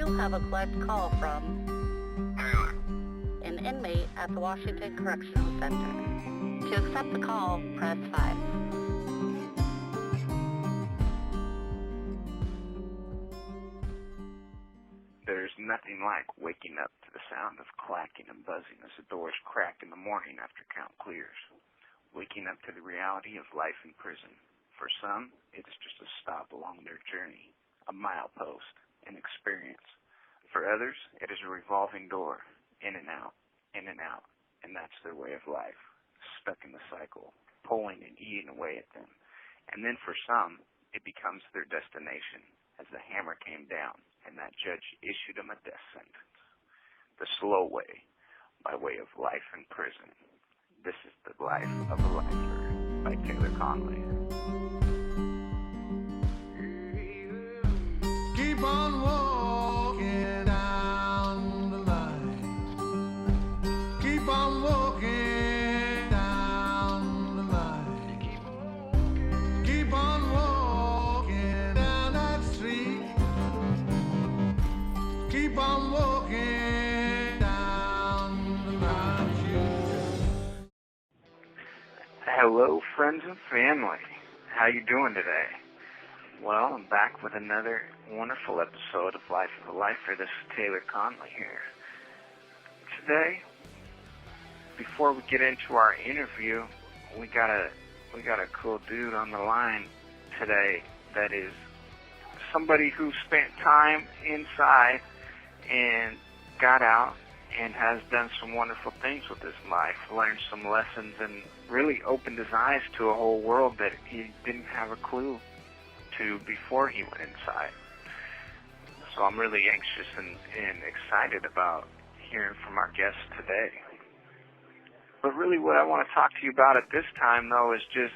You have a collect call from an inmate at the Washington Correctional Center. To accept the call, press 5. There's nothing like waking up to the sound of clacking and buzzing as the doors crack in the morning after count clears. Waking up to the reality of life in prison. For some, it's just a stop along their journey, a milepost, an experience. For others, it is a revolving door, in and out, and that's their way of life, stuck in the cycle, pulling and eating away at them. And then for some, it becomes their destination, as the hammer came down and that judge issued them a death sentence. The slow way, by way of life in prison. This is The Life of a Lifer by Taylor Conley. Keep on walking down the line. Keep on walking down the line. Keep on walking down that street. Keep on walking down the line. Hello, friends and family. How you doing today? Well, I'm back with another wonderful episode of Life of a Lifer. This is Taylor Conley here. Today, before we get into our interview, we got a cool dude on the line today that is somebody who spent time inside and got out and has done some wonderful things with his life, learned some lessons, and really opened his eyes to a whole world that he didn't have a clue to before he went inside. So I'm really anxious and excited about hearing from our guest today. But really what I want to talk to you about at this time, though, is just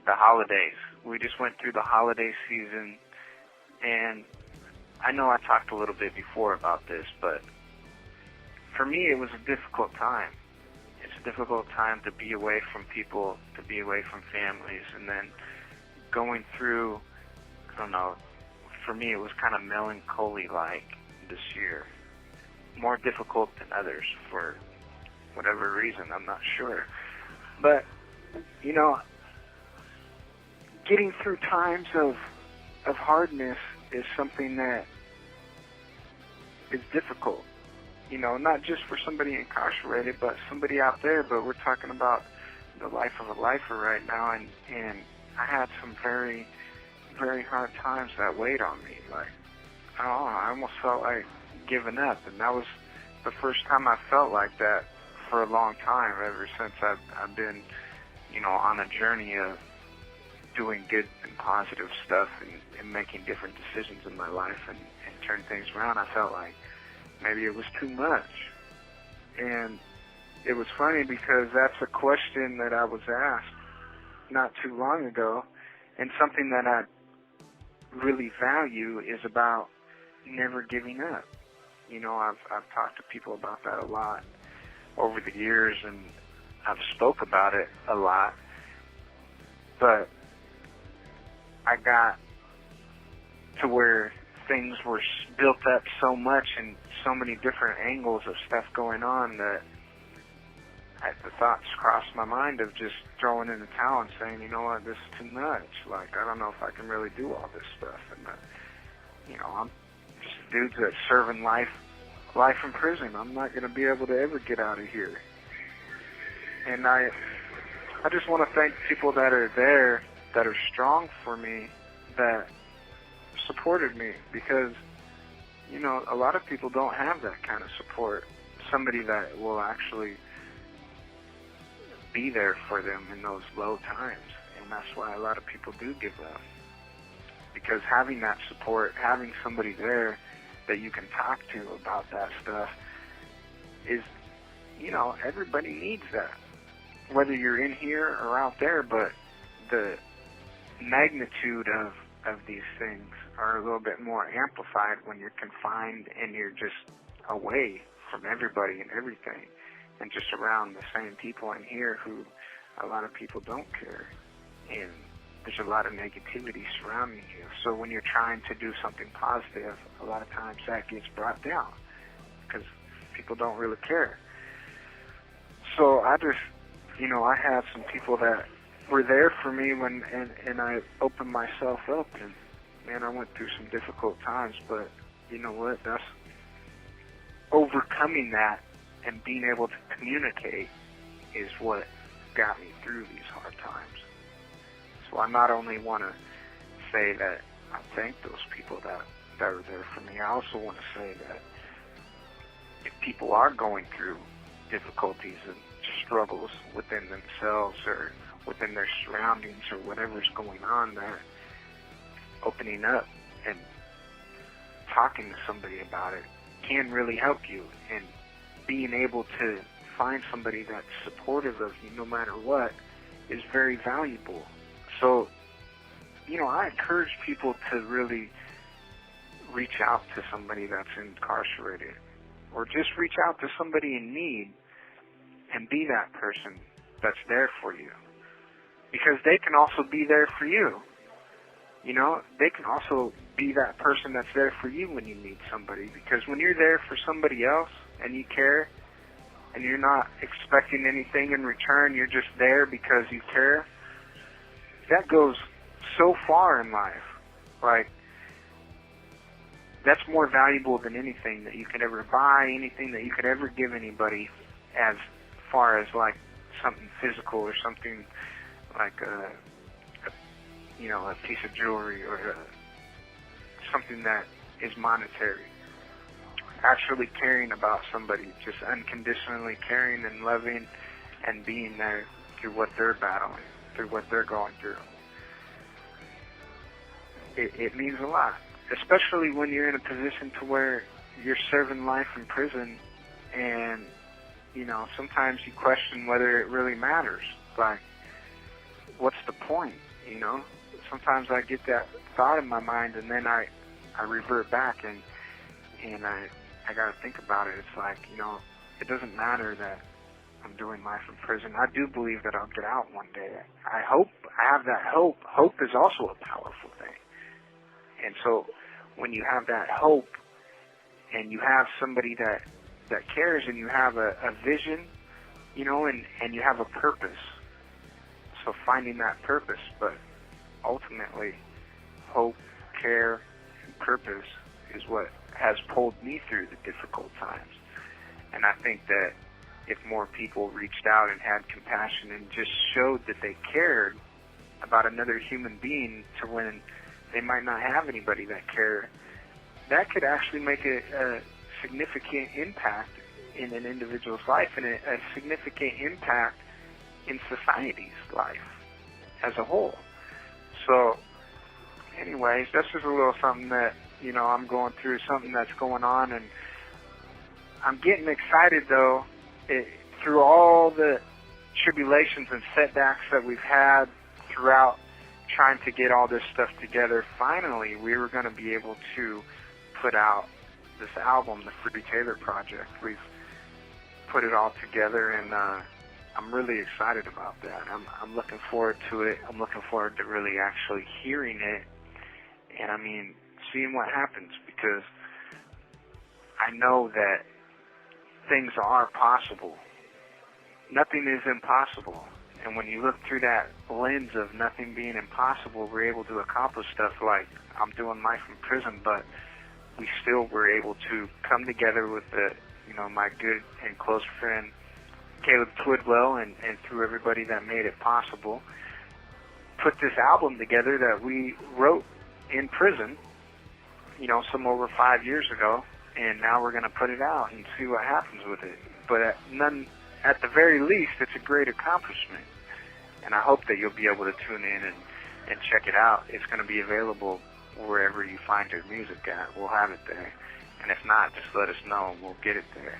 the holidays. We just went through the holiday season, and I know I talked a little bit before about this, but for me it was a difficult time. It's a difficult time to be away from people, to be away from families, and then going through, I don't know, for me it was kind of melancholy-like this year. More difficult than others for whatever reason, I'm not sure. But, you know, getting through times of hardness is something that is difficult. You know, not just for somebody incarcerated, but somebody out there. But we're talking about the life of a lifer right now, and I had some very, very hard times that weighed on me. Like, I don't know, I almost felt like giving up, and that was the first time I felt like that for a long time, ever since I've been, you know, on a journey of doing good and positive stuff and making different decisions in my life and turn things around. I felt like maybe it was too much. And it was funny because that's a question that I was asked not too long ago, and something that I really value is about never giving up. You know, I've talked to people about that a lot over the years, and I've spoke about it a lot, but I got to where things were built up so much and so many different angles of stuff going on that the thoughts crossed my mind of just throwing in the towel and saying, you know what, this is too much. Like, I don't know if I can really do all this stuff. And, you know, I'm just a dude that's serving life in prison. I'm not going to be able to ever get out of here. And I just want to thank people that are there, that are strong for me, that supported me, because, you know, a lot of people don't have that kind of support. Somebody that will actually be there for them in those low times. And that's why a lot of people do give up. Because having that support, having somebody there that you can talk to about that stuff is, you know, everybody needs that. Whether you're in here or out there, but the magnitude of these things are a little bit more amplified when you're confined and you're just away from everybody and everything, and just around the same people in here who a lot of people don't care. And there's a lot of negativity surrounding you. So when you're trying to do something positive, a lot of times that gets brought down because people don't really care. So I just, I had some people that were there for me when, and I opened myself up, and man, I went through some difficult times, but you know what, that's overcoming that and being able to communicate is what got me through these hard times. So I not only want to say that I thank those people that are there for me, I also want to say that if people are going through difficulties and struggles within themselves or within their surroundings or whatever's going on, that opening up and talking to somebody about it can really help you, and being able to find somebody that's supportive of you no matter what is very valuable. So, I encourage people to really reach out to somebody that's incarcerated, or just reach out to somebody in need and be that person that's there for you. Because they can also be there for you. They can also be that person that's there for you when you need somebody. Because when you're there for somebody else and you care and you're not expecting anything in return, you're just there because you care, that goes so far in life. Like, that's more valuable than anything that you could ever buy, anything that you could ever give anybody, as far as like something physical or something like a piece of jewelry or something that is monetary. Actually caring about somebody, just unconditionally caring and loving and being there through what they're battling, through what they're going through. It means a lot, especially when you're in a position to where you're serving life in prison, and sometimes you question whether it really matters. Like, what's the point? Sometimes I get that thought in my mind, and then I revert back and I got to think about it. It's like, it doesn't matter that I'm doing life in prison. I do believe that I'll get out one day. I hope, I have that hope. Hope is also a powerful thing. And so when you have that hope and you have somebody that cares, and you have a vision, and you have a purpose. So finding that purpose, but ultimately hope, care, and purpose is what has pulled me through the difficult times. And I think that if more people reached out and had compassion and just showed that they cared about another human being to when they might not have anybody that cared, that could actually make a significant impact in an individual's life, and a significant impact in society's life as a whole. So, anyways, that's just a little something that, I'm going through, something that's going on, and I'm getting excited, though, through all the tribulations and setbacks that we've had throughout trying to get all this stuff together. Finally, we were going to be able to put out this album, the Free Taylor Project. We've put it all together, and I'm really excited about that. I'm looking forward to it. I'm looking forward to really actually hearing it, and seeing what happens, because I know that things are possible. Nothing is impossible. And when you look through that lens of nothing being impossible, we're able to accomplish stuff like I'm doing life in prison, but we still were able to come together with my good and close friend Caleb Twidwell, and through everybody that made it possible, put this album together that we wrote in prison, some over 5 years ago, and now we're going to put it out and see what happens with it. But at the very least, it's a great accomplishment, and I hope that you'll be able to tune in and check it out. It's going to be available wherever you find your music at. We'll have it there, and if not, just let us know and we'll get it there.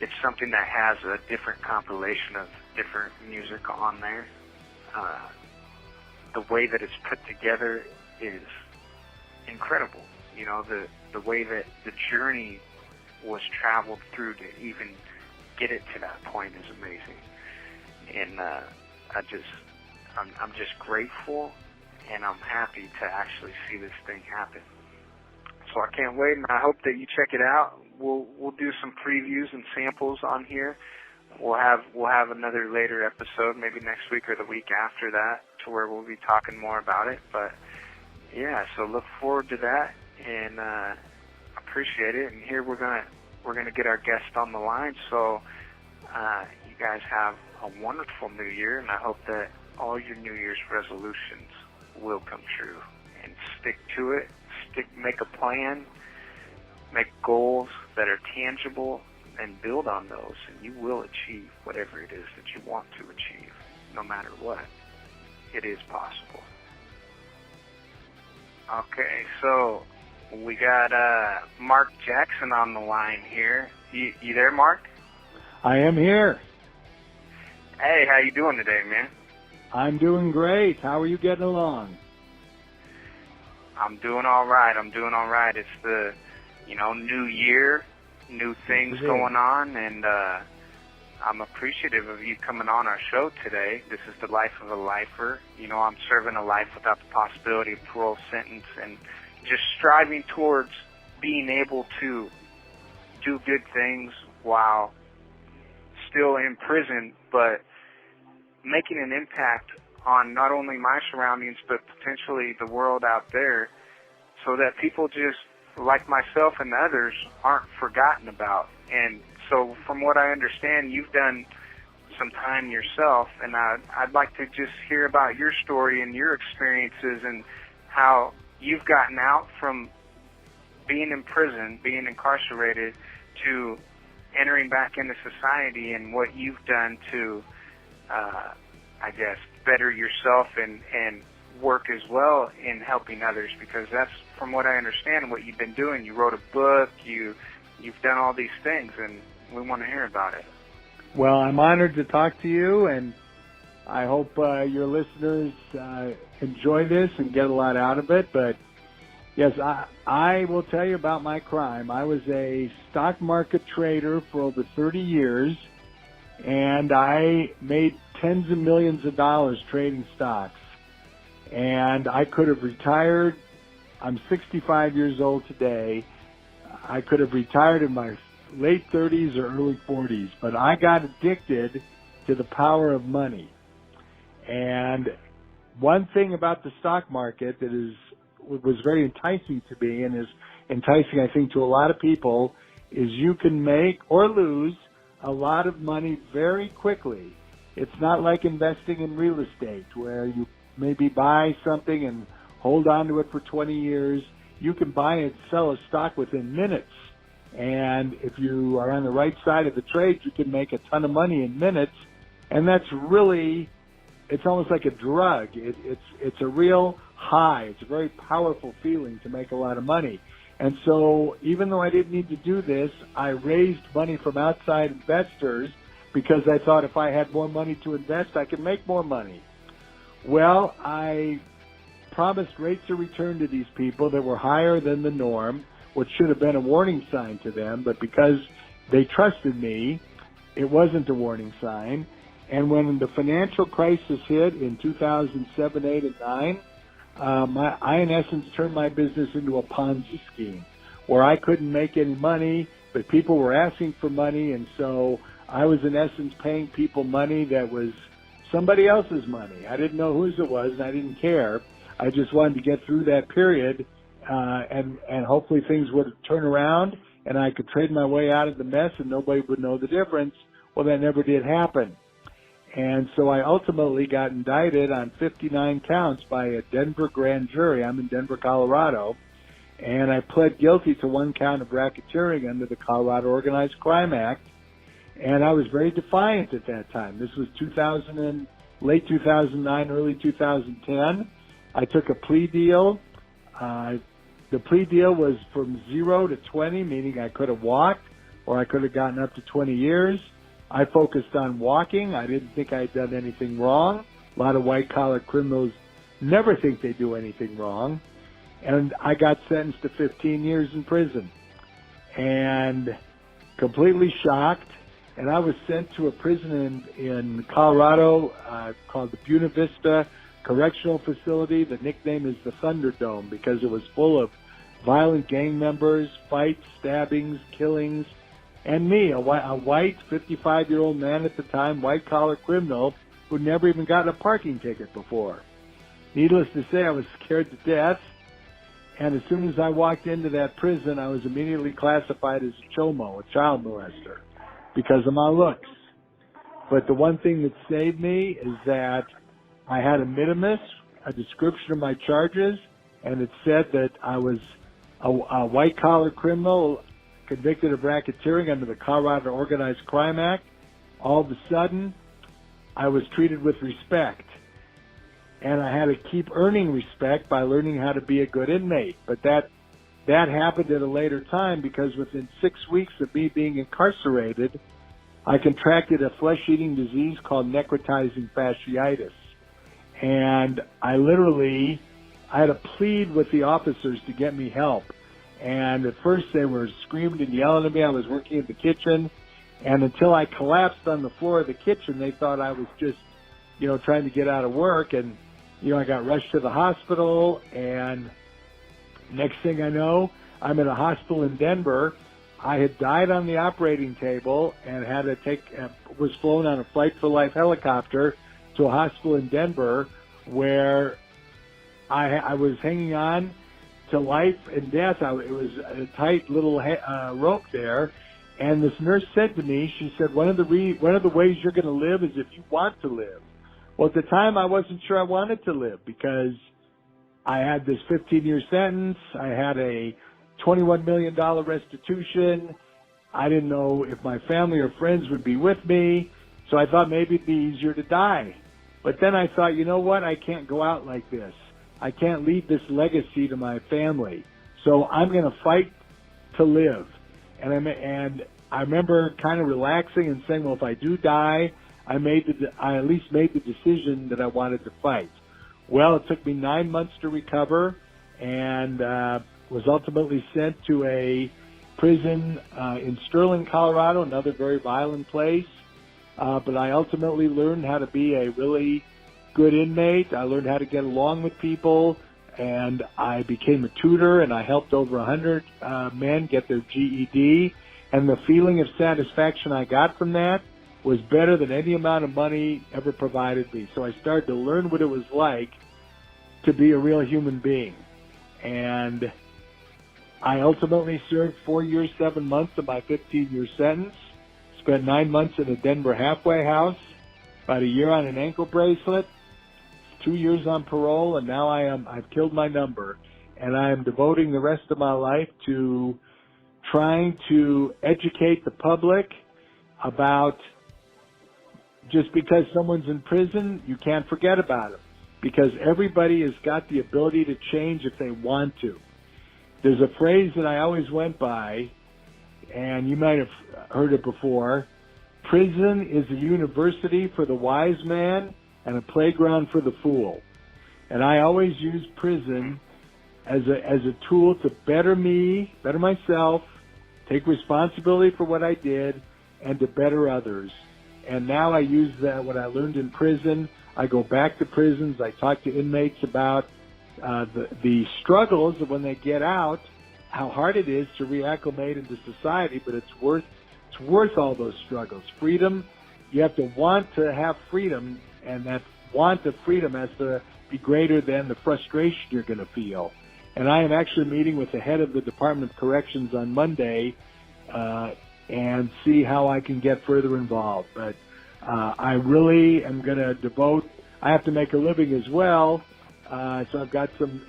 It's something that has a different compilation of different music on there. The way that it's put together is incredible. The way that the journey was traveled through to even get it to that point is amazing. And I I'm just grateful, and I'm happy to actually see this thing happen. So I can't wait, and I hope that you check it out. We'll do some previews and samples on here. We'll have another later episode, maybe next week or the week after that, to where we'll be talking more about it. But yeah, so look forward to that, and appreciate it. And here we're gonna get our guest on the line. So you guys have a wonderful New Year, and I hope that all your New Year's resolutions will come true. And stick to it. Make a plan. Make goals that are tangible, and build on those, and you will achieve whatever it is that you want to achieve, no matter what. It is possible. Okay, so we got Mark Jackson on the line here. You there, Mark? I am here. Hey, how you doing today, man? I'm doing great. How are you getting along? I'm doing all right. It's the, new year, new things going on, and I'm appreciative of you coming on our show today. This is the life of a lifer. I'm serving a life without the possibility of parole sentence, and just striving towards being able to do good things while still in prison, but making an impact on not only my surroundings, but potentially the world out there, so that people just, like myself and others, aren't forgotten about. And so from what I understand, you've done some time yourself, and I'd like to just hear about your story and your experiences and how you've gotten out from being in prison, being incarcerated, to entering back into society, and what you've done to, better yourself and work as well in helping others, because that's, from what I understand, what you've been doing. You wrote a book, you've done all these things, and we want to hear about it. Well, I'm honored to talk to you, and I hope your listeners enjoy this and get a lot out of it. But yes, I will tell you about my crime. I was a stock market trader for over 30 years, and I made tens of millions of dollars trading stocks. And I could have retired. I'm 65 years old today. I could have retired in my late 30s or early 40s, but I got addicted to the power of money. And one thing about the stock market that was very enticing to me, and is enticing, I think, to a lot of people, is you can make or lose a lot of money very quickly. It's not like investing in real estate, where you maybe buy something and hold on to it for 20 years. You can buy and sell a stock within minutes. And if you are on the right side of the trade, you can make a ton of money in minutes. And that's really, it's almost like a drug. It's a real high. It's a very powerful feeling to make a lot of money. And so even though I didn't need to do this, I raised money from outside investors, because I thought if I had more money to invest, I could make more money. Well, I promised rates of return to these people that were higher than the norm, which should have been a warning sign to them, but because they trusted me, it wasn't a warning sign. And when the financial crisis hit in 2007, 8, and 9, I, in essence, turned my business into a Ponzi scheme, where I couldn't make any money, but people were asking for money, and so I was, in essence, paying people money that was somebody else's money. I didn't know whose it was, and I didn't care. I just wanted to get through that period, and hopefully things would turn around, and I could trade my way out of the mess, and nobody would know the difference. Well, that never did happen. And so I ultimately got indicted on 59 counts by a Denver grand jury. I'm in Denver, Colorado, and I pled guilty to one count of racketeering under the Colorado Organized Crime Act. And I was very defiant at that time. This was late 2009, early 2010. I took a plea deal. The plea deal was from 0 to 20, meaning I could have walked, or I could have gotten up to 20 years. I focused on walking. I didn't think I had done anything wrong. A lot of white-collar criminals never think they do anything wrong. And I got sentenced to 15 years in prison. And completely shocked. and I was sent to a prison in Colorado called the Buena Vista Correctional Facility. The nickname is the Thunderdome because it was full of violent gang members, fights, stabbings, killings, and me, a white 55-year-old man at the time, white-collar criminal who'd never even gotten a parking ticket before. Needless to say, I was scared to death, and as soon as I walked into that prison, I was immediately classified as a chomo, a child molester, because of my looks. But the one thing that saved me is that I had a minimus, a description of my charges, and it said that I was a white-collar criminal convicted of racketeering under the Colorado Organized Crime Act. All of a sudden, I was treated with respect. And I had to keep earning respect by learning how to be a good inmate. But that happened at a later time because within 6 weeks of me being incarcerated, I contracted a flesh-eating disease called necrotizing fasciitis. And I had to plead with the officers to get me help. And at first they were screaming and yelling at me. I was working in the kitchen. And until I collapsed on the floor of the kitchen, they thought I was just, trying to get out of work. And, I got rushed to the hospital. And next thing I know, I'm in a hospital in Denver. I had died on the operating table and had to was flown on a Flight for Life helicopter to a hospital in Denver where I was hanging on to life and death. It was a tight little rope there. And this nurse said to me, she said, one of the ways you're going to live is if you want to live. Well, at the time, I wasn't sure I wanted to live because I had this 15-year sentence. I had a $21 million restitution. I didn't know if my family or friends would be with me. So I thought maybe it'd be easier to die. But then I thought, you know what? I can't go out like this. I can't leave this legacy to my family. So I'm going to fight to live. And I remember kind of relaxing and saying, well, if I do die, I at least made the decision that I wanted to fight. Well, it took me 9 months to recover and was ultimately sent to a prison in Sterling, Colorado, another very violent place. But I ultimately learned how to be a really good inmate. I learned how to get along with people, and I became a tutor, and I helped over 100 men get their GED. And the feeling of satisfaction I got from that was better than any amount of money ever provided me. So I started to learn what it was like to be a real human being. And I ultimately served 4 years, 7 months of my 15-year sentence, spent 9 months in a Denver halfway house, about a year on an ankle bracelet, 2 years on parole, and now I've killed my number. And I am devoting the rest of my life to trying to educate the public about just because someone's in prison, you can't forget about them. Because everybody has got the ability to change if they want to. There's a phrase that I always went by, and you might have heard it before. Prison is a university for the wise man and a playground for the fool. And I always use prison as a tool to better me, better myself, take responsibility for what I did, and to better others. And now I use what I learned in prison. I go back to prisons. I talk to inmates about the struggles of when they get out, how hard it is to reacclimate into society, but it's worth all those struggles. Freedom, you have to want to have freedom, and that want of freedom has to be greater than the frustration you're going to feel. And I am actually meeting with the head of the Department of Corrections on Monday and see how I can get further involved. But I really am going to I have to make a living as well, so I've got some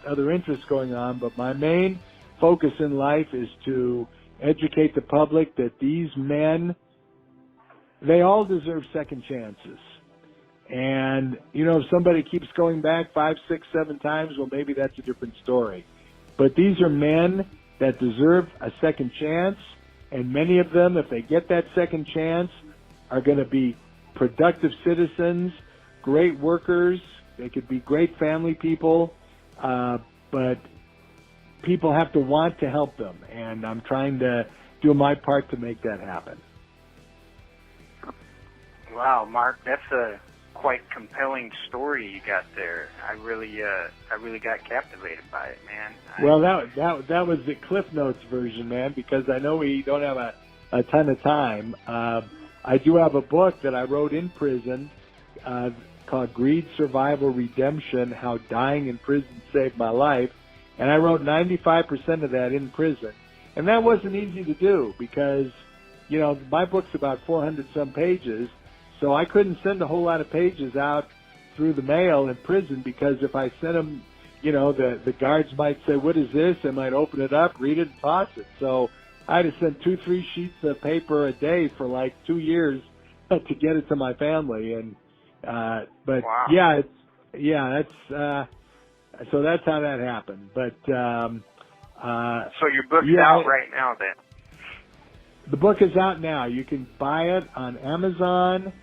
other interests going on, but my main focus in life is to educate the public that these men, they all deserve second chances. And, if somebody keeps going back 5, 6, 7 times, well, maybe that's a different story. But these are men that deserve a second chance, and many of them, if they get that second chance, are going to be productive citizens, great workers. They could be great family people, but people have to want to help them, and I'm trying to do my part to make that happen. Wow, Mark, that's a quite compelling story you got there. I really got captivated by it, man. Well, that was the Cliff Notes version, man, because I know we don't have a ton of time. I do have a book that I wrote in prison called Greed, Survival, Redemption, How Dying in Prison Saved My Life. And I wrote 95% of that in prison. And that wasn't easy to do because, you know, my book's about 400-some pages, so I couldn't send a whole lot of pages out through the mail in prison because if I sent them, you know, the guards might say, what is this? I might open it up, read it, and toss it. So I had to send 2-3 sheets of paper a day for like 2 years to get it to my family. And but wow. so that's how that happened. But so your book's out right now, then? The book is out now. You can buy it on Amazon.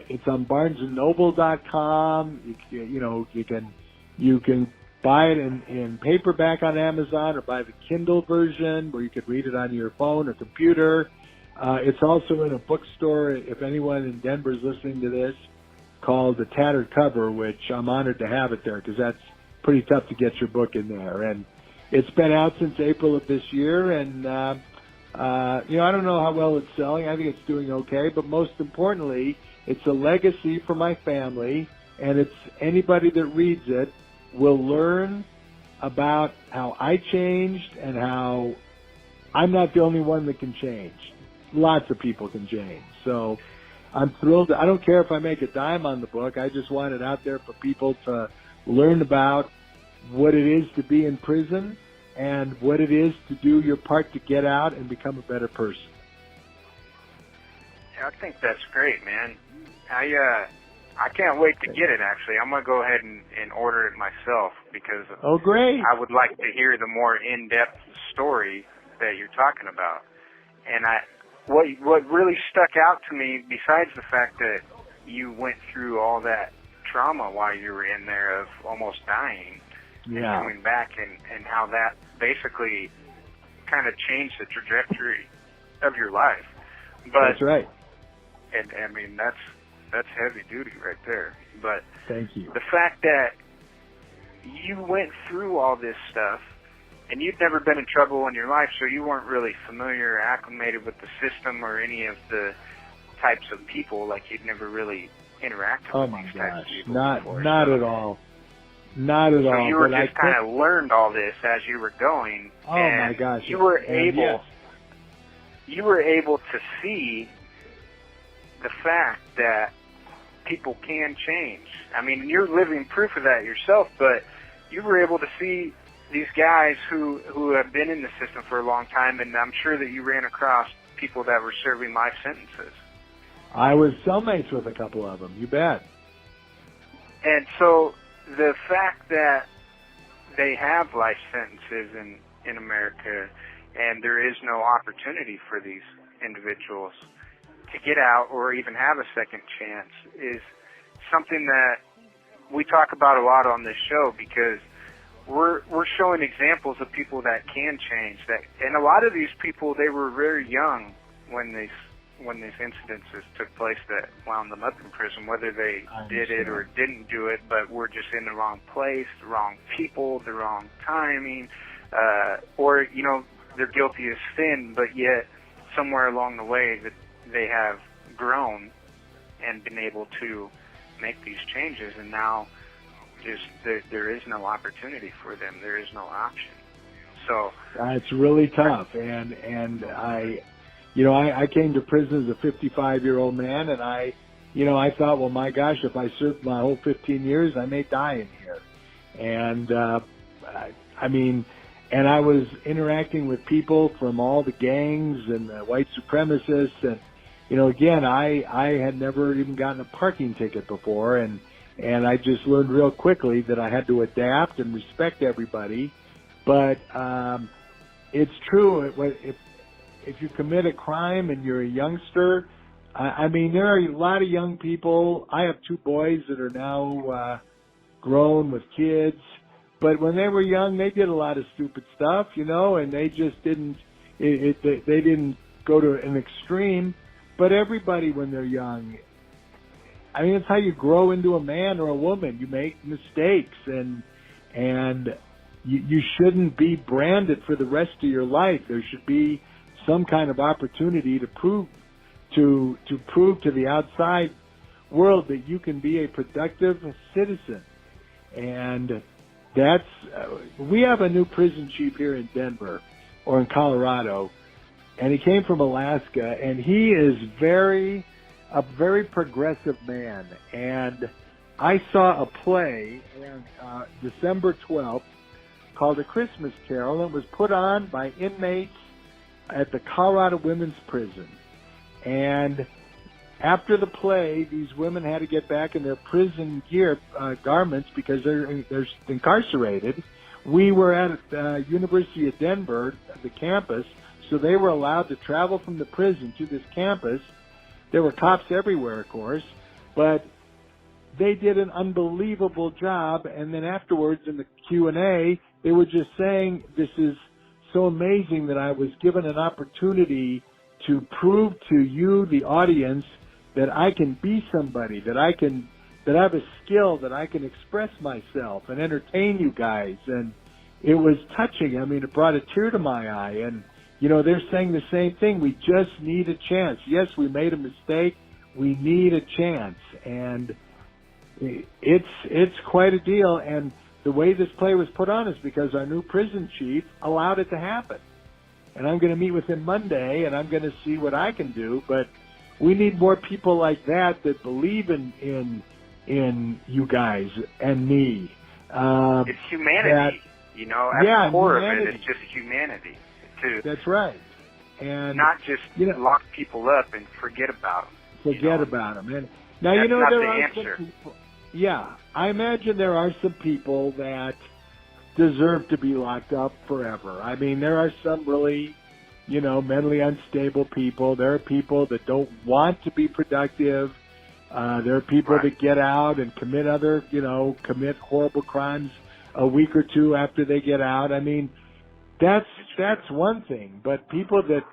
It's on BarnesandNoble.com. You can buy it in paperback on Amazon or buy the Kindle version where you could read it on your phone or computer. It's also in a bookstore, if anyone in Denver is listening to this, called The Tattered Cover, which I'm honored to have it there because that's pretty tough to get your book in there. And it's been out since April of this year, and I don't know how well it's selling. I think it's doing okay, but most importantly, it's a legacy for my family, and it's anybody that reads it will learn about how I changed and how I'm not the only one that can change. Lots of people can change. So I'm thrilled. I don't care if I make a dime on the book. I just want it out there for people to learn about what it is to be in prison and what it is to do your part to get out and become a better person. Yeah, I think that's great, man. I can't wait to get it, actually. I'm going to go ahead and order it myself because great. I would like to hear the more in-depth story that you're talking about. And what really stuck out to me, besides the fact that you went through all that trauma while you were in there of almost dying, and coming back, and how that basically kind of changed the trajectory of your life. But, that's right. And I mean, that's heavy duty right there. But thank you. The fact that you went through all this stuff, and you'd never been in trouble in your life, so you weren't really familiar or acclimated with the system or any of the types of people. Like you'd never really interacted with these types of people before. Not at all. Not at all. So you were just kind of learned all this as you were going. Oh my gosh! You were able to see the fact that people can change. I mean, you're living proof of that yourself. But you were able to see these guys who have been in the system for a long time, and I'm sure that you ran across people that were serving life sentences. I was cellmates with a couple of them. You bet. And so the fact that they have life sentences in America and there is no opportunity for these individuals to get out or even have a second chance is something that we talk about a lot on this show because we're showing examples of people that can change. And a lot of these people, they were very young when these incidences took place that wound them up in prison, whether they did it or didn't do it, but were just in the wrong place, the wrong people, the wrong timing, or, they're guilty of sin, but yet somewhere along the way that they have grown and been able to make these changes, and now just there is no opportunity for them. There is no option. So it's really tough, and I came to prison as a 55-year-old man, and I thought, well, my gosh, if I served my whole 15 years, I may die in here. And, and I was interacting with people from all the gangs and the white supremacists. And, again, I had never even gotten a parking ticket before. And I just learned real quickly that I had to adapt and respect everybody. But it's true. If you commit a crime and you're a youngster, there are a lot of young people. I have 2 boys that are now grown with kids. But when they were young, they did a lot of stupid stuff, and they just didn't. They didn't go to an extreme, but everybody when they're young, I mean, it's how you grow into a man or a woman. You make mistakes, and you shouldn't be branded for the rest of your life. There should be some kind of opportunity to prove to the outside world that you can be a productive citizen. And that's we have a new prison chief here in Denver or in Colorado, and he came from Alaska, and he is a very progressive man. And I saw a play on December 12th called A Christmas Carol, and it was put on by inmates at the Colorado Women's Prison. And after the play, these women had to get back in their prison gear, garments, because they're incarcerated. We were at the University of Denver, the campus, so they were allowed to travel from the prison to this campus. There were cops everywhere, of course, but they did an unbelievable job. And then afterwards in the Q&A, they were just saying, this is so amazing that I was given an opportunity to prove to you, the audience, that I can be somebody, that I have a skill, that I can express myself and entertain you guys. And it was touching. I mean, it brought a tear to my eye. And, you know, they're saying the same thing. We just need a chance. Yes, we made a mistake. We need a chance. And it's quite a deal. And the way this play was put on is because our new prison chief allowed it to happen. And I'm going to meet with him Monday, and I'm going to see what I can do. But we need more people like that believe in you guys and me. It's humanity, you know. At the core of it, it's just humanity. That's right. And not just lock people up and forget about them. Forget about them. And now, that's not there the are answer. some people. Yeah, I imagine there are some people that deserve to be locked up forever. I mean, there are some really, mentally unstable people. There are people that don't want to be productive. There are people that get out and commit horrible crimes a week or two after they get out. I mean, that's one thing. But people that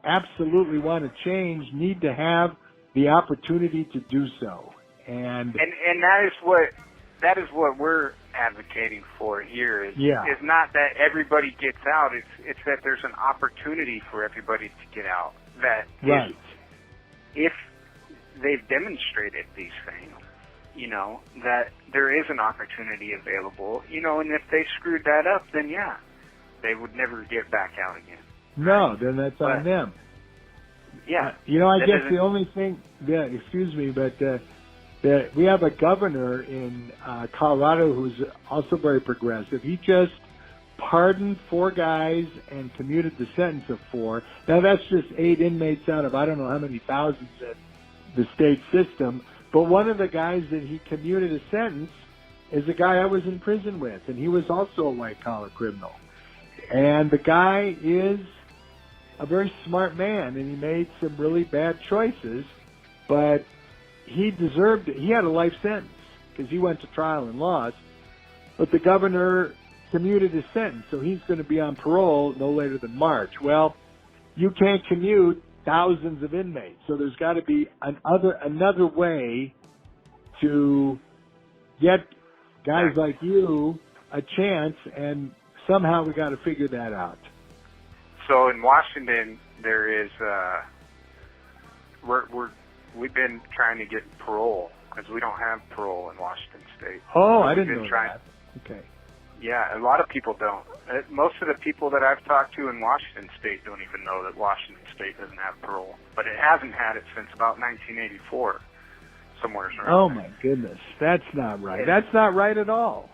absolutely want to change need to have the opportunity to do so. And that is what we're advocating for here is not that everybody gets out, it's that there's an opportunity for everybody to get out. That if they've demonstrated these things, that there is an opportunity available, and if they screwed that up, then they would never get back out again. No, then that's on them. Yeah. I guess the only thing, excuse me, but we have a governor in Colorado who's also very progressive. He just pardoned 4 guys and commuted the sentence of 4. Now, that's just 8 inmates out of I don't know how many thousands in the state system. But one of the guys that he commuted a sentence is a guy I was in prison with, and he was also a white-collar criminal. And the guy is a very smart man, and he made some really bad choices, but he deserved it. He had a life sentence because he went to trial and lost, but the governor commuted his sentence, so he's going to be on parole no later than March. Well, you can't commute thousands of inmates, so there's got to be another way to get guys like you a chance, and somehow we got to figure that out. So in Washington, there is we've been trying to get parole because we don't have parole in Washington State. Oh, so I didn't know that. Okay. Yeah, a lot of people don't. Most of the people that I've talked to in Washington State don't even know that Washington State doesn't have parole. But it hasn't had it since about 1984, somewhere around Oh, there. my goodness. That's not right. That's not right at all.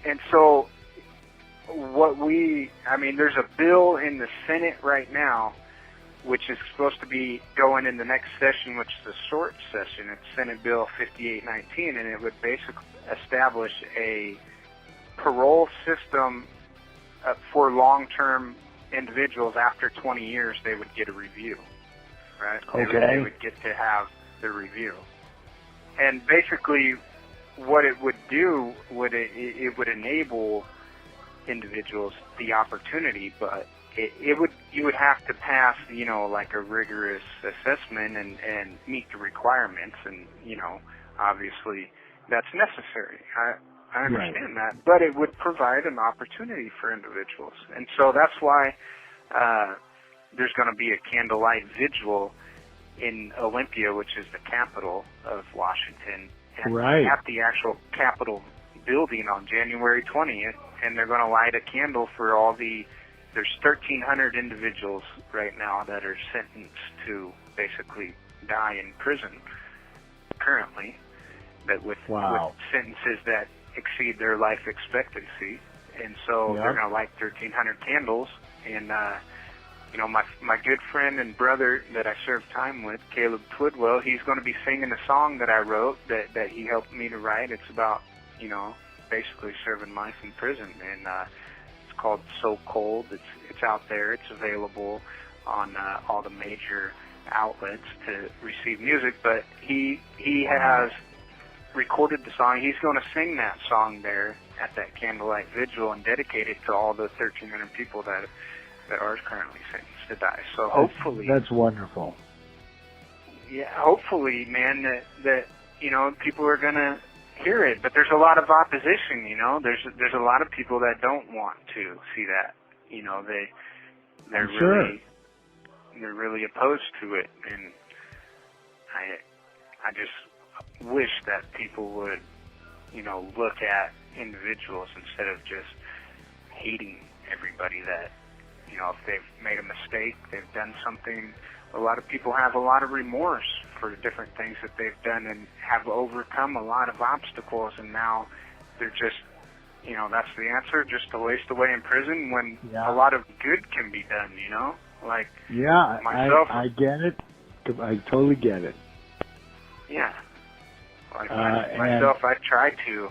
And so there's a bill in the Senate right now which is supposed to be going in the next session, which is a short session. It's Senate Bill 5819, and it would basically establish a parole system for long-term individuals. After 20 years, they would get a review, right? Okay. They would get to have the review. And basically, what it would do, it would enable individuals the opportunity, but you would have to pass, you know, like a rigorous assessment and meet the requirements, and, you know, obviously that's necessary. I understand that, but it would provide an opportunity for individuals. And so that's why there's going to be a candlelight vigil in Olympia, which is the capital of Washington, and at the actual Capitol building on January 20th, and they're going to light a candle for all there's 1,300 individuals right now that are sentenced to basically die in prison currently, that with sentences that exceed their life expectancy. And so they're going to light 1,300 candles. And, you know, my good friend and brother that I served time with, Caleb Twidwell, he's going to be singing a song that I wrote that he helped me to write. It's about, you know, basically serving life in prison. And it's called So Cold. It's out there. It's available on all the major outlets to receive music. But he has recorded the song. He's going to sing that song there at that candlelight vigil and dedicate it to all the 1,300 people that are currently sentenced to die. So hopefully, that's wonderful. Yeah, hopefully, man, that you know, people are going to hear it. But there's a lot of opposition. You know, there's a lot of people that don't want to see that. You know, they're really opposed to it, and I just wish that people would, you know, look at individuals instead of just hating everybody. That, you know, if they've made a mistake, they've done something. A lot of people have a lot of remorse for different things that they've done and have overcome a lot of obstacles, and now they're just, you know, that's the answer, just to waste away in prison when a lot of good can be done, you know? Like, myself. I get it. I totally get it. Yeah. Like myself, I try to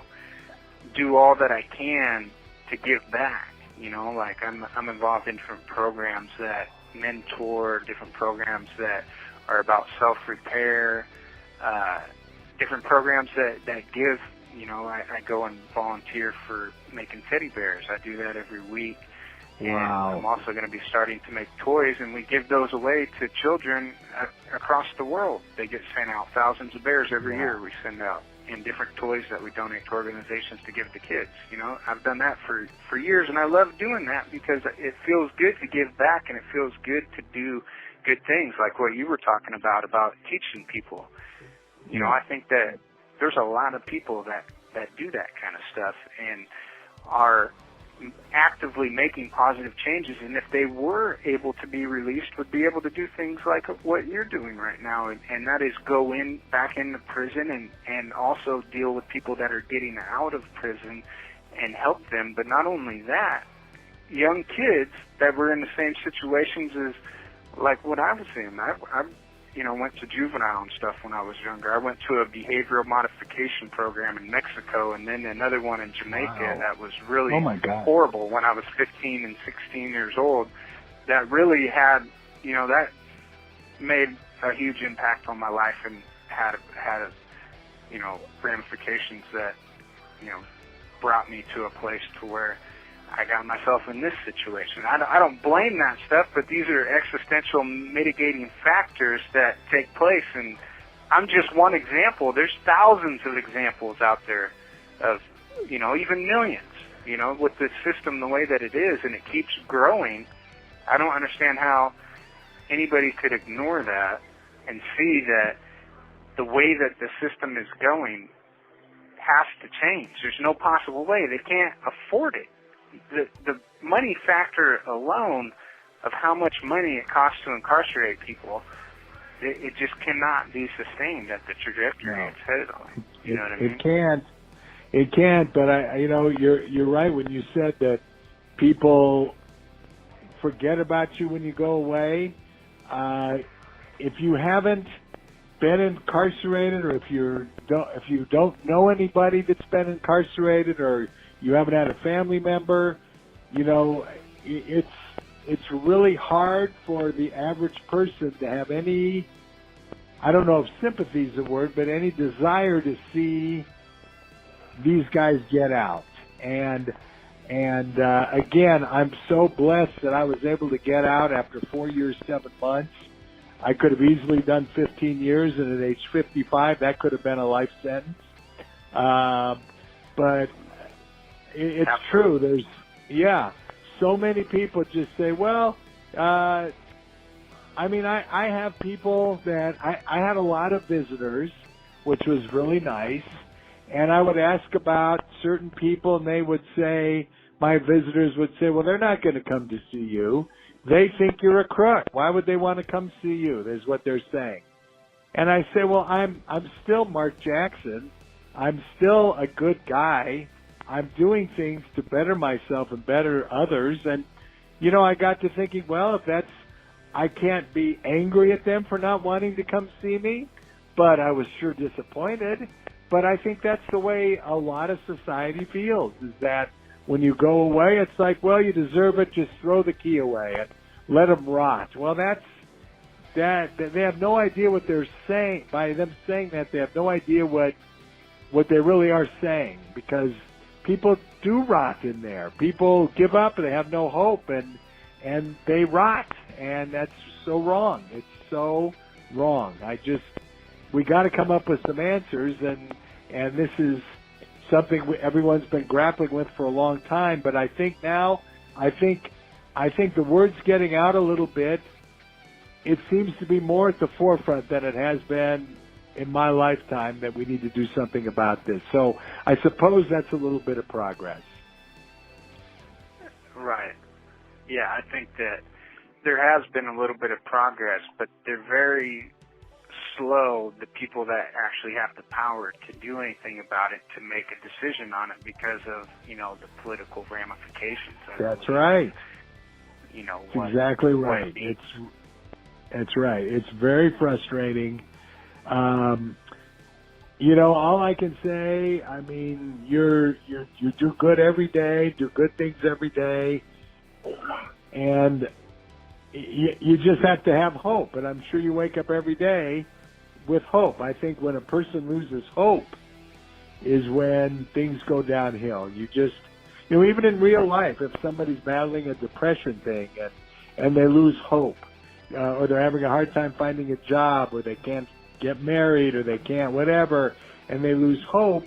do all that I can to give back. You know, like I'm involved in different programs that mentor, different programs that are about self-repair, different programs that give. You know, I go and volunteer for making teddy bears. I do that every week. And I'm also going to be starting to make toys, and we give those away to children across the world. They get sent out. Thousands of bears every year we send out, and different toys that we donate to organizations to give to kids. You know, I've done that for years, and I love doing that because it feels good to give back, and it feels good to do good things like what you were talking about teaching people. You know, I think that there's a lot of people that do that kind of stuff and are actively making positive changes, and if they were able to be released, would be able to do things like what you're doing right now, and that is go back into prison and also deal with people that are getting out of prison and help them. But not only that, young kids that were in the same situations as like what I was in. I you know, went to juvenile and stuff when I was younger. I went to a behavioral modification program in Mexico, and then another one in Jamaica that was really horrible when I was 15 and 16 years old. That really had, you know, that made a huge impact on my life and had you know, ramifications that, you know, brought me to a place to where I got myself in this situation. I don't blame that stuff, but these are existential mitigating factors that take place, and I'm just one example. There's thousands of examples out there of, you know, even millions, you know, with the system the way that it is, and it keeps growing. I don't understand how anybody could ignore that and see that the way that the system is going has to change. There's no possible way. They can't afford it. The money factor alone of how much money it costs to incarcerate people, it just cannot be sustained at the trajectory it's headed on. You know what I mean? It can't. But you know, you're right when you said that people forget about you when you go away. If you haven't been incarcerated, or if you don't know anybody that's been incarcerated, or you haven't had a family member, you know, it's really hard for the average person to have any, I don't know if sympathy is the word, but any desire to see these guys get out. And And again, I'm so blessed that I was able to get out after 4 years, 7 months. I could have easily done 15 years, and at age 55, that could have been a life sentence. But it's true. There's, so many people just say, well, I mean, I have people that I had a lot of visitors, which was really nice. And I would ask about certain people, and they would say, my visitors would say, well, they're not going to come to see you. They think you're a crook. Why would they want to come see you? Is what they're saying. And I say, well, I'm still Mark Jackson. I'm still a good guy. I'm doing things to better myself and better others. And, I got to thinking, well, I can't be angry at them for not wanting to come see me, but I was sure disappointed. But I think that's the way a lot of society feels, is that when you go away, it's like, well, you deserve it, just throw the key away and let them rot. Well, they have no idea what they're saying. By them saying that, they have no idea what they really are saying, because people do rot in there. People give up and they have no hope, and they rot, and that's so wrong. It's so wrong. We got to come up with some answers, and this is something everyone's been grappling with for a long time. But I think now, I think the word's getting out a little bit. It seems to be more at the forefront than it has been in my lifetime, that we need to do something about this. So I suppose that's a little bit of progress. Right. Yeah, I think that there has been a little bit of progress, but they're very slow, the people that actually have the power to do anything about it, to make a decision on it, because of, the political ramifications. That's right. Exactly right. That's right. It's very frustrating. All I can say, I mean, you do good every day, do good things every day, and you just have to have hope. And I'm sure you wake up every day with hope. I think when a person loses hope is when things go downhill. Even in real life, if somebody's battling a depression thing and they lose hope, or they're having a hard time finding a job, or they can't get married, or they can't whatever, and they lose hope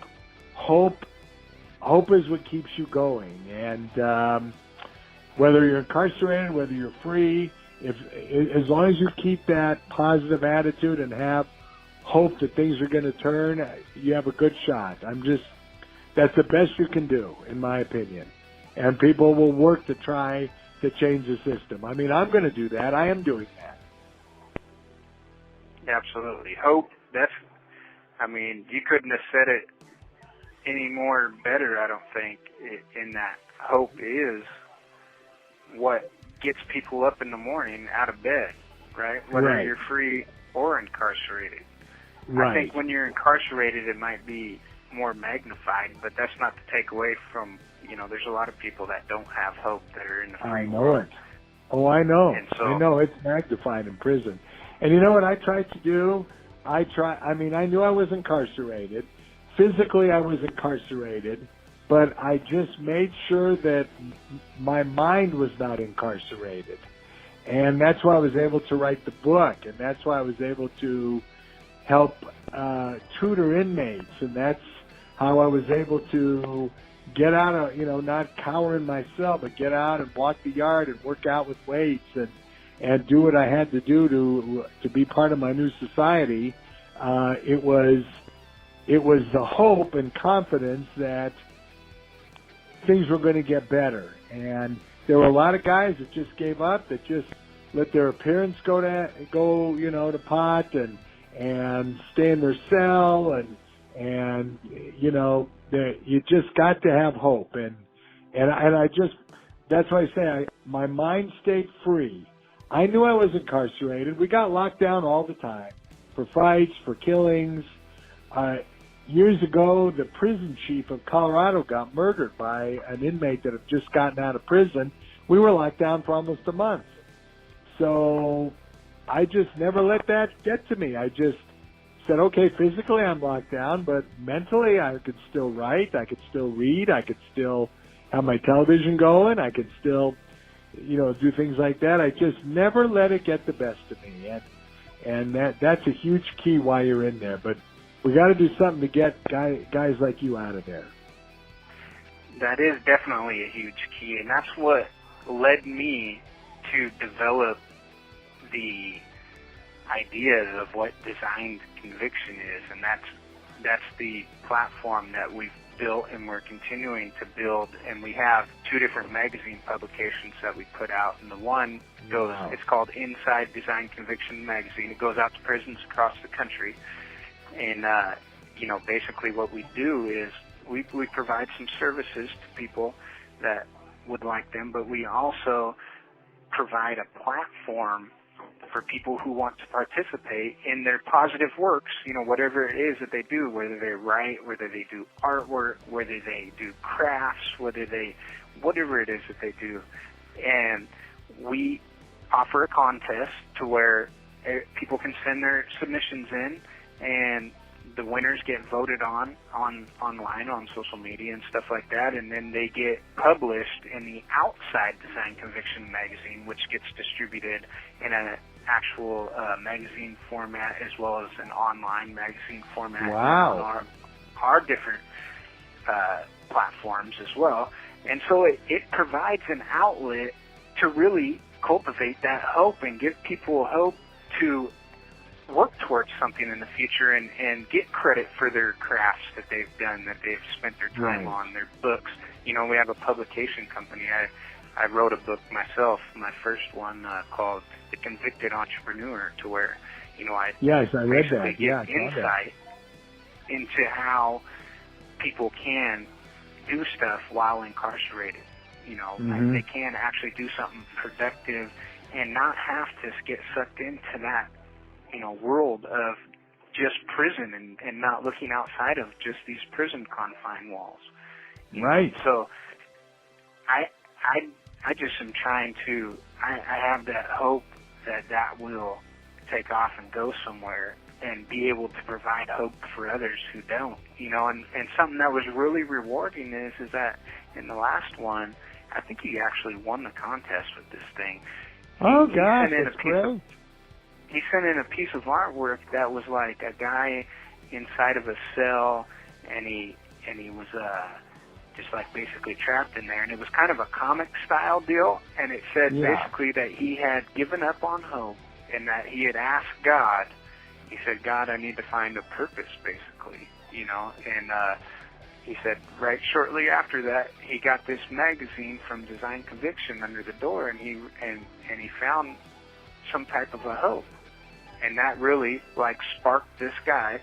is what keeps you going. And whether you're incarcerated, whether you're free, as long as you keep that positive attitude and have hope that things are going to turn, you have a good shot. That's the best you can do, in my opinion. And people will work to try to change the system. I mean, I'm going to do that. I am doing that. Absolutely. Hope, you couldn't have said it any more better, I don't think, in that hope is what gets people up in the morning out of bed, right? Whether you're free or incarcerated. Right. I think when you're incarcerated, it might be more magnified, but that's not to take away from, there's a lot of people that don't have hope that are in the free world. It. Oh, I know. And so, I know it's magnified in prison. And you know what I tried to do? I knew I was incarcerated. Physically, I was incarcerated, but I just made sure that my mind was not incarcerated. And that's why I was able to write the book, and that's why I was able to help tutor inmates, and that's how I was able to get out of, not cower in my cell, but get out and walk the yard and work out with weights and do what I had to do to be part of my new society. It was the hope and confidence that things were going to get better. And there were a lot of guys that just gave up, that just let their appearance go to pot and stay in their cell, and you just got to have hope, and I just, that's why I say my mind stayed free. I knew I was incarcerated. We got locked down all the time for fights, for killings. Years ago, the prison chief of Colorado got murdered by an inmate that had just gotten out of prison. We were locked down for almost a month. So I just never let that get to me. I just said, okay, physically I'm locked down, but mentally I could still write, I could still read, I could still have my television going. I could still, do things like that. I just never let it get the best of me. And that's a huge key why you're in there. But we got to do something to get guys like you out of there. That is definitely a huge key, and that's what led me to develop the ideas of what designed conviction is, and that's the platform that we've built and we're continuing to build. And we have 2 different magazine publications that we put out, and the one goes, it's called Inside Design Conviction Magazine. It goes out to prisons across the country, and basically what we do is we provide some services to people that would like them, but we also provide a platform for people who want to participate in their positive works, whatever it is that they do, whether they write, whether they do artwork, whether they do crafts, whatever it is that they do. And we offer a contest to where people can send their submissions in, and the winners get voted online on social media and stuff like that, and then they get published in the Outside Design Conviction magazine, which gets distributed in an actual magazine format as well as an online magazine format. Wow. On our different platforms as well. And so it provides an outlet to really cultivate that hope and give people hope to work towards something in the future and get credit for their crafts that they've done, that they've spent their time on, their books. We have a publication company. I wrote a book myself, my first one called The Convicted Entrepreneur, to where, I read that. give insight into how people can do stuff while incarcerated. They can actually do something productive and not have to get sucked into that world of just prison and not looking outside of just these prison confine walls. Right. So I just am trying to, I have that hope that will take off and go somewhere and be able to provide hope for others who don't, and something that was really rewarding is that in the last one, I think he actually won the contest with this thing. Oh, gosh, that's great. He sent in a piece of artwork that was like a guy inside of a cell, and he was just like basically trapped in there, and it was kind of a comic style deal, and it said basically that he had given up on hope and that he had asked God. He said, "God, I need to find a purpose," basically, and he said right shortly after that he got this magazine from Design Conviction under the door, and he found some type of a hope. And that really sparked this guy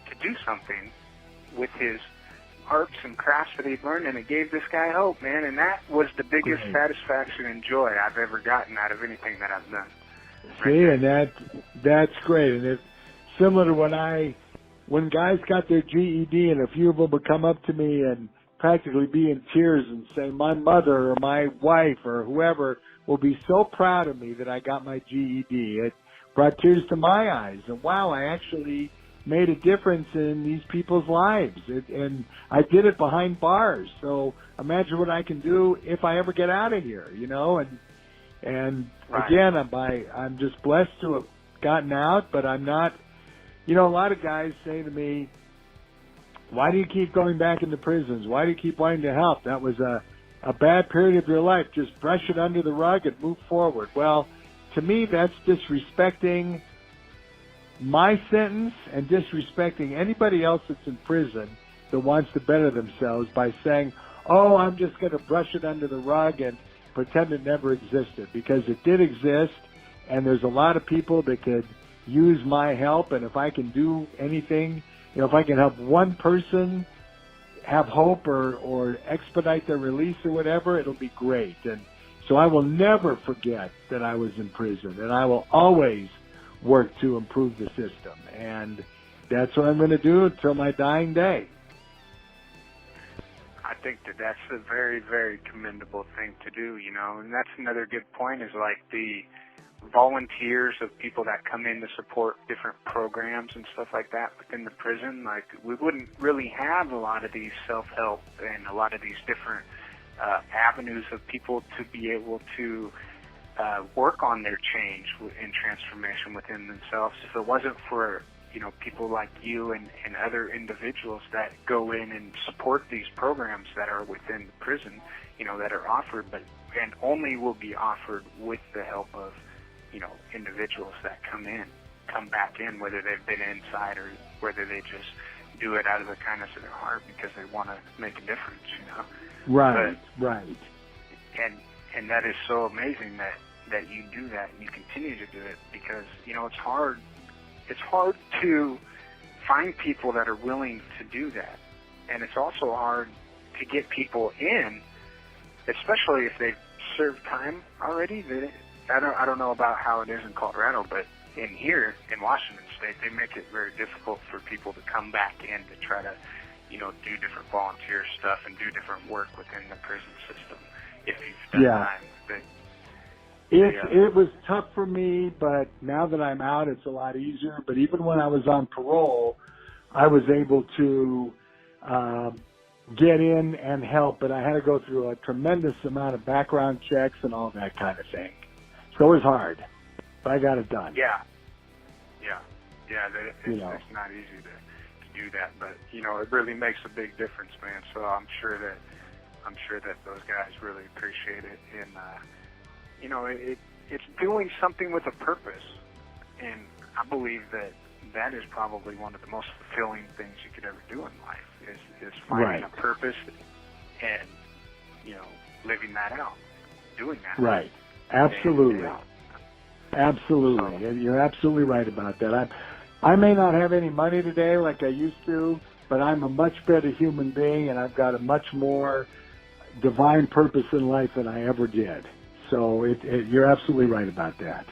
to do something with his arts and crafts that he'd learned, and it gave this guy hope, man. And that was the biggest satisfaction and joy I've ever gotten out of anything that I've done. See, and that's great. And it's similar to when guys got their GED, and a few of them would come up to me and practically be in tears and say, my mother or my wife or whoever will be so proud of me that I got my GED. It brought tears to my eyes. And wow, I actually made a difference in these people's lives. And I did it behind bars. So imagine what I can do if I ever get out of here, And again, I'm just blessed to have gotten out, but I'm not, a lot of guys say to me, why do you keep going back into prisons? Why do you keep wanting to help? That was a bad period of your life. Just brush it under the rug and move forward. Well, to me, that's disrespecting my sentence and disrespecting anybody else that's in prison that wants to better themselves by saying, oh, I'm just going to brush it under the rug and pretend it never existed, because it did exist, and there's a lot of people that could use my help. And if I can do anything, if I can help one person have hope or expedite their release or whatever, it'll be great. And so I will never forget that I was in prison, and I will always work to improve the system. And that's what I'm going to do until my dying day. I think that's a very, very commendable thing to do, and that's another good point is the volunteers of people that come in to support different programs and stuff like that within the prison. We wouldn't really have a lot of these self-help and a lot of these different avenues of people to be able to work on their change and transformation within themselves. If it wasn't for people like you and other individuals that go in and support these programs that are within the prison, that are offered, and only will be offered with the help of, individuals that come back in, whether they've been inside or whether they just do it out of the kindness of their heart because they want to make a difference, Right, right. And that is so amazing that you do that and you continue to do it because, it's hard. It's hard to find people that are willing to do that. And it's also hard to get people in, especially if they've served time already. I don't know about how it is in Colorado, but in here, in Washington State, they make it very difficult for people to come back in to try to, do different volunteer stuff and do different work within the prison system if you've done time. It was tough for me, but now that I'm out, it's a lot easier. But even when I was on parole, I was able to get in and help, but I had to go through a tremendous amount of background checks and all that kind of thing. So it was hard, but I got it done. It's not easy to do that, but it really makes a big difference, man. So I'm sure that those guys really appreciate it, and it's doing something with a purpose, and I believe that is probably one of the most fulfilling things you could ever do in life is finding a purpose and living that out, doing that. Right. Absolutely. Absolutely. And you're absolutely right about that. I may not have any money today like I used to, but I'm a much better human being, and I've got a much more divine purpose in life than I ever did. So you're absolutely right about that.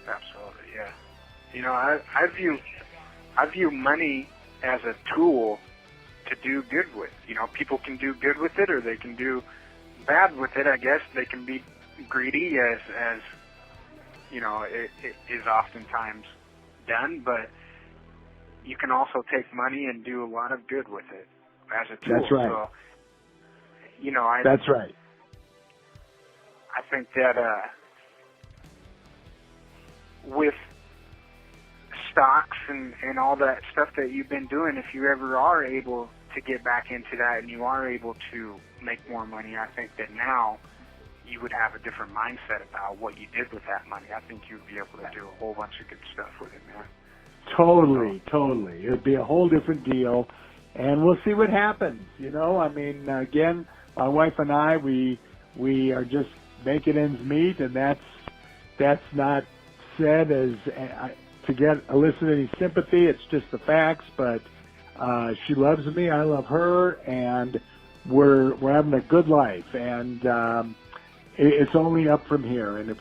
Absolutely, yeah. I view money as a tool to do good with. People can do good with it, or they can do bad with it. I guess they can be greedy, as it is oftentimes done. But you can also take money and do a lot of good with it as a tool. That's right. So, that's right. I think that with stocks and all that stuff that you've been doing, if you ever are able to get back into that and you are able to make more money, I think that now you would have a different mindset about what you did with that money. I think you'd be able to do a whole bunch of good stuff with it, man. Totally. It'd be a whole different deal, and we'll see what happens. Again, my wife and I, we are just making ends meet, and that's not said as to elicit any sympathy. It's just the facts. But she loves me, I love her, and we're having a good life, and it's only up from here. And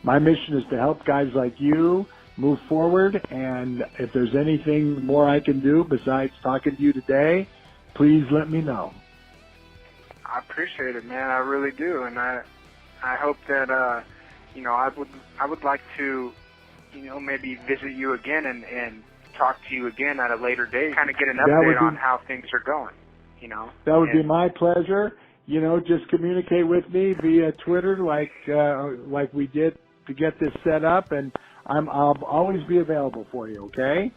my mission is to help guys like you move forward. And if there's anything more I can do besides talking to you today, please let me know. I appreciate it, man. I really do, and I hope that I would like to maybe visit you again and talk to you again at a later date, kind of get an update on how things are going. That would be my pleasure. Just communicate with me via Twitter, like we did to get this set up, and I'll always be available for you. Okay.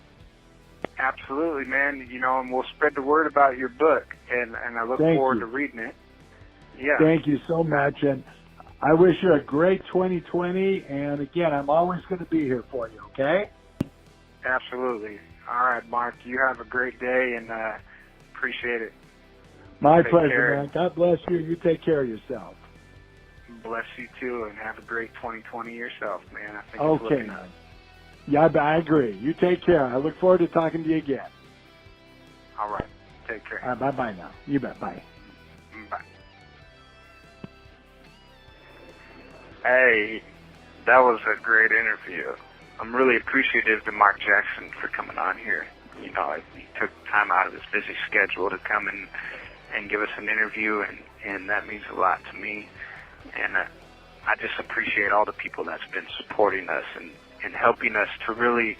Absolutely, man. And we'll spread the word about your book, and I look forward to reading it. Yeah. Thank you so much, and I wish you a great 2020. And again, I'm always going to be here for you. Okay. Absolutely. All right, Mark. You have a great day, and appreciate it. My pleasure, man. God bless you. You take care of yourself. Bless you too, and have a great 2020 yourself, man. I think okay, it's looking man. up. Yeah, I agree. You take care. I look forward to talking to you again. All right. Take care. Bye-bye now. You bet. Bye. Bye. Hey, that was a great interview. I'm really appreciative to Mark Jackson for coming on here. He took time out of his busy schedule to come and give us an interview, and that means a lot to me. And I just appreciate all the people that's been supporting us and helping us to really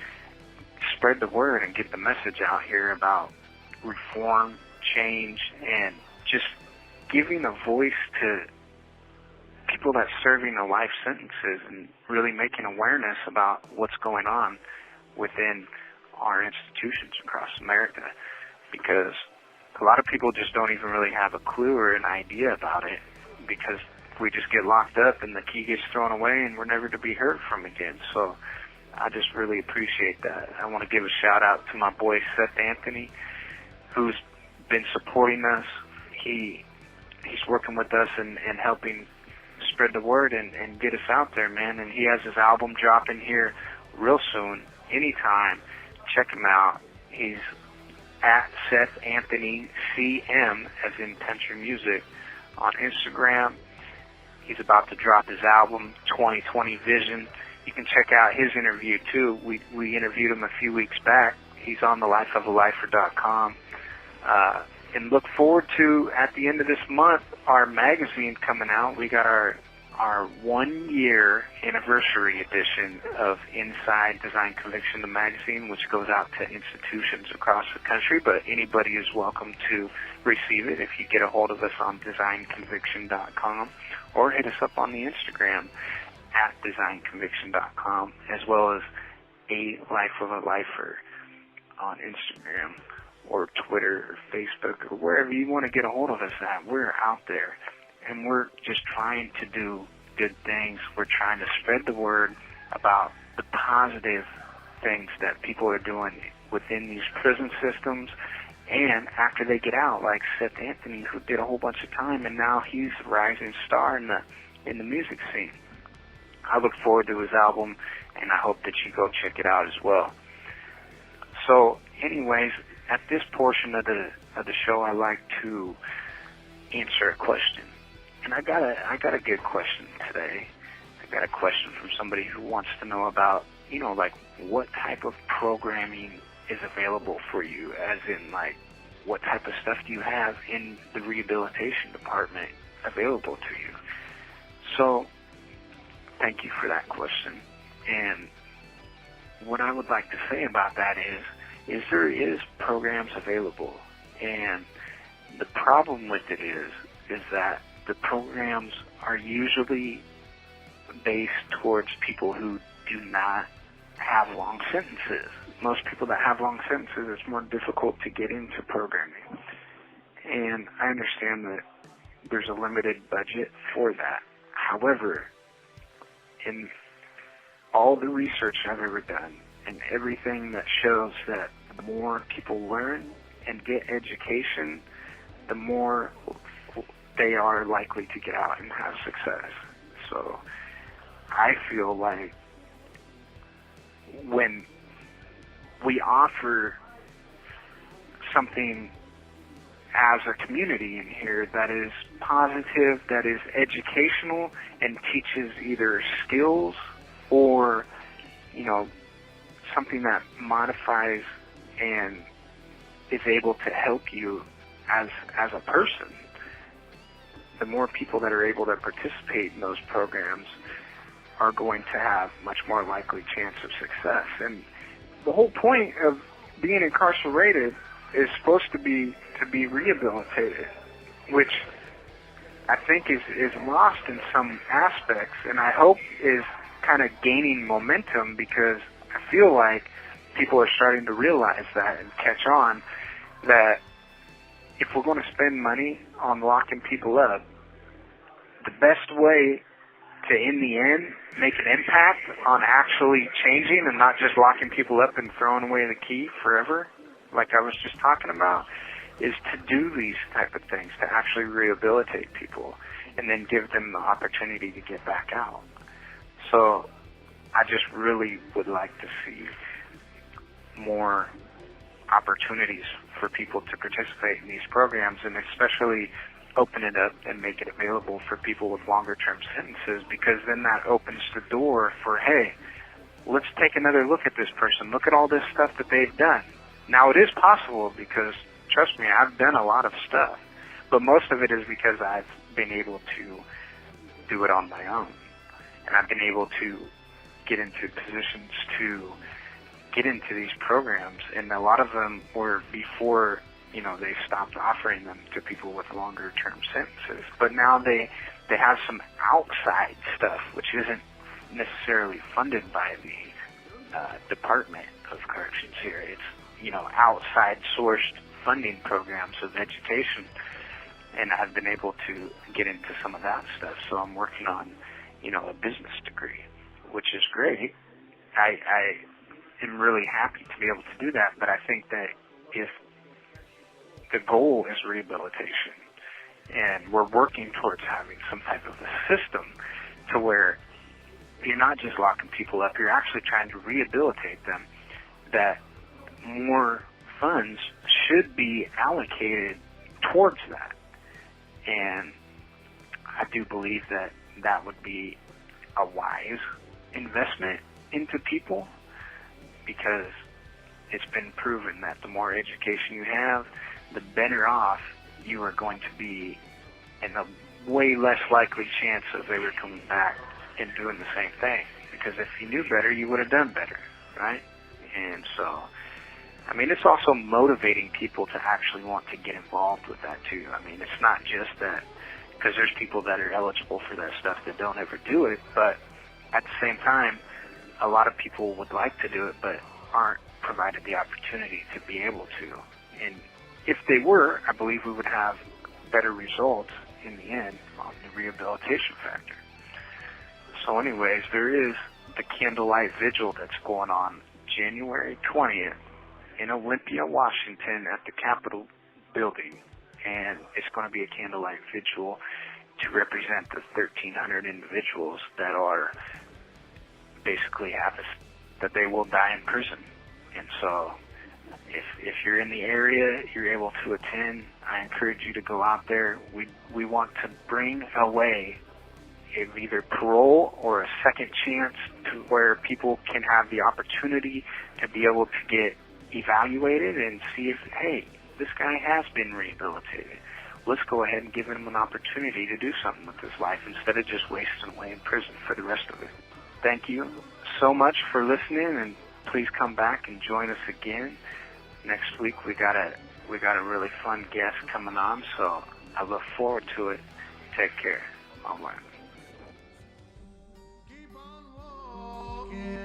spread the word and get the message out here about reform, change, and just giving a voice to people that serving the life sentences and really making awareness about what's going on within our institutions across America, because a lot of people just don't even really have a clue or an idea about it, because we just get locked up and the key gets thrown away and we're never to be heard from again. So I just really appreciate that. I want to give a shout out to my boy Seth Anthony, who's been supporting us. He's working with us and helping spread the word and get us out there, man. And he has his album dropping here real soon. Anytime, check him out. He's at Seth Anthony CM, as in Country Music, on Instagram. He's about to drop his album, 2020 Vision. You can check out his interview too. We interviewed him a few weeks back. He's on thelifeofalifer.com. And look forward to, at the end of this month, our magazine coming out. We got our 1 year anniversary edition of Inside Design Conviction, the magazine, which goes out to institutions across the country, but anybody is welcome to receive it if you get a hold of us on designconviction.com or hit us up on the Instagram at designconviction.com, as well as A Life of a Lifer on Instagram or Twitter or Facebook or wherever you want to get a hold of us at. We're out there, and we're just trying to do good things. We're trying to spread the word about the positive things that people are doing within these prison systems, and after they get out, like Seth Anthony, who did a whole bunch of time, and now he's a rising star in the music scene. I look forward to his album, and I hope that you go check it out as well. So, anyways, at this portion of the show, I like to answer a question, and I got a good question today. I got a question from somebody who wants to know about, like, what type of programming is available for you, as in, like, what type of stuff do you have in the rehabilitation department available to you? So, thank you for that question. And what I would like to say about that is there is programs available, and the problem with it is that the programs are usually based towards people who do not have long sentences. Most people that have long sentences, it's more difficult to get into programming. And I understand that there's a limited budget for that. However, in all the research I've ever done and everything that shows that the more people learn and get education, the more they are likely to get out and have success. So I feel like when we offer something as a community in here that is positive, that is educational, and teaches either skills or, something that modifies and is able to help you as a person, the more people that are able to participate in those programs are going to have much more likely chance of success. And the whole point of being incarcerated is supposed to be rehabilitated, which I think is lost in some aspects, and I hope is kind of gaining momentum, because I feel like people are starting to realize that and catch on that if we're going to spend money on locking people up, the best way to, in the end, make an impact on actually changing and not just locking people up and throwing away the key forever, like I was just talking about, is to do these type of things, to actually rehabilitate people and then give them the opportunity to get back out. So I just really would like to see more opportunities for people to participate in these programs, and especially open it up and make it available for people with longer term sentences, because then that opens the door for, hey, let's take another look at this person. Look at all this stuff that they've done. Now, it is possible, because, trust me, I've done a lot of stuff, but most of it is because I've been able to do it on my own, and I've been able to get into positions to get into these programs, and a lot of them were before they stopped offering them to people with longer term sentences. But now they have some outside stuff, which isn't necessarily funded by the Department of Corrections here. It's, outside sourced funding programs of education. And I've been able to get into some of that stuff. So I'm working on, a business degree, which is great. I am really happy to be able to do that. But I think that if the goal is rehabilitation, and we're working towards having some type of a system to where you're not just locking people up, you're actually trying to rehabilitate them, that more funds should be allocated towards that. And I do believe that that would be a wise investment into people, because it's been proven that the more education you have, the better off you are going to be, and a way less likely chance of ever coming back and doing the same thing. Because if you knew better, you would have done better, right? And so, it's also motivating people to actually want to get involved with that too. It's not just that, because there's people that are eligible for that stuff that don't ever do it, but at the same time, a lot of people would like to do it, but aren't provided the opportunity to be able to. And if they were, I believe we would have better results in the end on the rehabilitation factor. So anyways, there is the candlelight vigil that's going on January 20th in Olympia, Washington at the Capitol building. And it's going to be a candlelight vigil to represent the 1,300 individuals that are basically that they will die in prison. And so if you're in the area, you're able to attend, I encourage you to go out there. We want to bring away either parole or a second chance to where people can have the opportunity to be able to get evaluated and see if, hey, this guy has been rehabilitated. Let's go ahead and give him an opportunity to do something with his life instead of just wasting away in prison for the rest of it. Thank you so much for listening, and please come back and join us again. Next week we got a really fun guest coming on, so I look forward to it. Take care. Bye-bye. Keep on walking.